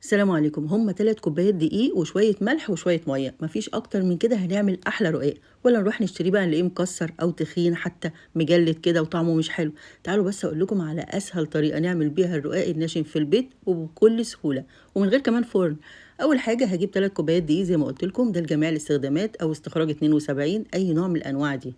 السلام عليكم. هم 3 كوبايات دقيق وشوية ملح وشوية مية، مفيش أكتر من كده. هنعمل أحلى رقاق، ولا نروح نشتريه بقى نلاقيه مكسر أو تخين حتى مجلد كده وطعمه مش حلو. تعالوا بس أقول لكم على أسهل طريقة نعمل بيها الرقاق الناشف في البيت وبكل سهولة ومن غير كمان فرن. أول حاجة هجيب 3 كوبايات دقيق زي ما قلت لكم، ده لجميع الاستخدامات أو استخراج 72 أي نوع من الأنواع دي،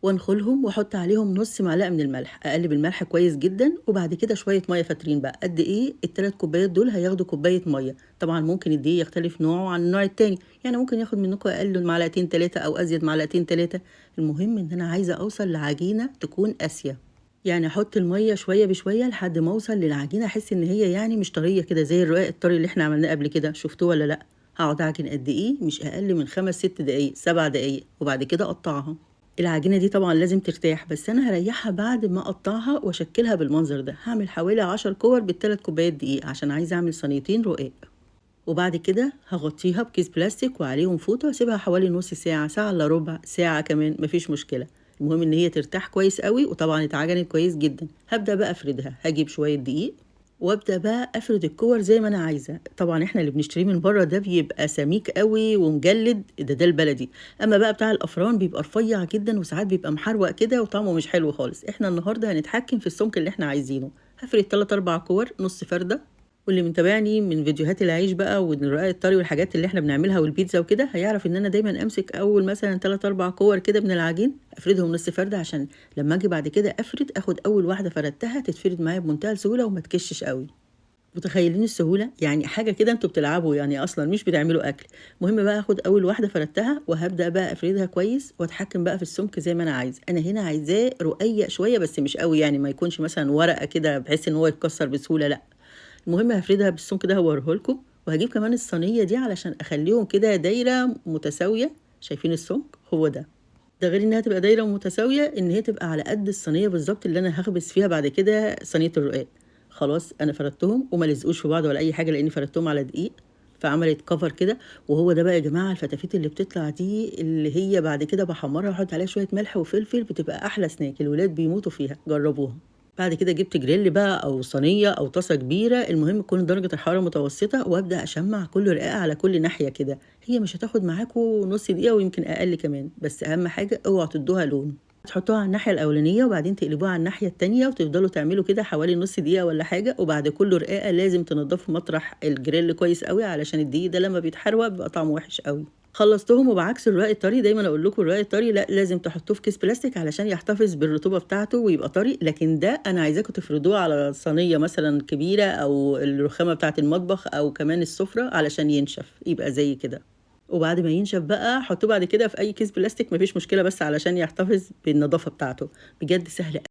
وانخلهم واحط عليهم نص معلقه من الملح، اقلب الملح كويس جدا، وبعد كده شويه ميه فاترين بقى قد ايه الثلاث كوبايات دول هياخدوا كوبايه ميه. طبعا ممكن الدقيق يختلف نوعه عن النوع التاني، يعني ممكن ياخد منكم اقل معلقتين ثلاثه او ازيد معلقتين ثلاثه. المهم ان انا عايزه اوصل لعجينه تكون قاسيه، يعني احط الميه شويه بشويه لحد ما اوصل للعجينه، احس ان هي يعني مش طريه كده زي الرقاق الطري اللي احنا عملناه قبل كده، شفتوه ولا لا؟ هقعد اعجن قد ايه؟ مش اقل من 5 6 دقايق 7 دقايق، وبعد كده اقطعها. العجينة دي طبعا لازم ترتاح، بس أنا هريحها بعد ما أقطعها وأشكلها بالمنظر ده. هعمل حوالي 10 كور بالثلاث كوبايات دقيق عشان عايزة أعمل صينيتين رقاق. وبعد كده هغطيها بكيس بلاستيك وعليهم فوطة واسيبها حوالي نص ساعة، ساعة إلا ربع ساعة كمان، مفيش مشكلة. المهم إن هي ترتاح كويس قوي، وطبعا اتعجنت كويس جدا. هبدأ بقى أفردها، هجيب شوية دقيق وابدا بقى افرد الكور زي ما انا عايزه. طبعا احنا اللي بنشتريه من بره ده بيبقى سميك قوي ومجلد، ده البلدي. اما بقى بتاع الافران بيبقى رفيع جدا وساعات بيبقى محروق كده وطعمه مش حلو خالص. احنا النهارده هنتحكم في السمك اللي احنا عايزينه. هفرد 3 4 كور نص فرده. واللي متابعني من فيديوهات العيش بقى والرقاق الطري والحاجات اللي احنا بنعملها والبيتزا وكده هيعرف ان انا دايما امسك اول مثلا 3 4 كور كده من العجين، افردهم نص فرده، عشان لما اجي بعد كده افرد اخد اول واحده فردتها تتفرد معايا بمنتهى السهوله وما تكشش قوي. متخيلين السهولة؟ يعني حاجة كده انتوا بتلعبوا، يعني اصلا مش بتعملوا اكل. مهم بقى اخد اول واحدة فردتها وهبدأ بقى افردها كويس واتحكم بقى في السمك زي ما انا عايز. انا هنا عايزاه رقيق شوية بس مش قوي، يعني ما يكونش مثلا ورقة كده بحيث ان هو يتكسر بسهولة، لا. المهم هفردها بالسمك ده هوريه لكم. وهجيب كمان الصينية دي علشان اخليهم كده دايرة متساوية. شايفين السمك؟ هو ده غير انها تبقى دايره متساويه، ان هي تبقى على قد الصينيه بالظبط اللي انا هخبز فيها بعد كده صينيه الرقاق. خلاص انا فردتهم وما لزقوش في بعض ولا اي حاجه، لاني فردتهم على دقيق فعملت كفر كده. وهو ده بقى يا جماعه الفتافيت اللي بتطلع دي، اللي هي بعد كده بحمرها واحط عليها شويه ملح وفلفل، بتبقى احلى سناك. الولاد بيموتوا فيها، جربوها. بعد كده جبت جريل بقى او صينيه او طاسه كبيره، المهم تكون درجه الحراره متوسطه، وابدا اشمع كل رقاقه على كل ناحيه كده. هي مش هتاخد معاكم نص دقيقه ويمكن اقل كمان، بس اهم حاجه اوعوا تدوها لون. تحطوها على الناحيه الاولانيه وبعدين تقلبوها على الناحيه التانية، وتفضلوا تعملوا كده حوالي نص دقيقه ولا حاجه. وبعد كل رقاقه لازم تنضفوا مطرح الجريل كويس قوي، علشان الدقيق ده لما بيتحروق بيبقى طعمه وحش قوي. خلصتهم. وبعكس الرقاق الطري، دايما اقول لكم الرقاق الطري لا، لازم تحطوه في كيس بلاستيك علشان يحتفظ بالرطوبه بتاعته ويبقى طري. لكن ده انا عايزاكم تفردوه على صينيه مثلا كبيره او الرخامه بتاعه المطبخ او كمان السفره علشان ينشف يبقى زي كده. وبعد ما ينشف بقى حطوه بعد كده في اي كيس بلاستيك، مفيش مشكله، بس علشان يحتفظ بالنظافه بتاعته. بجد سهل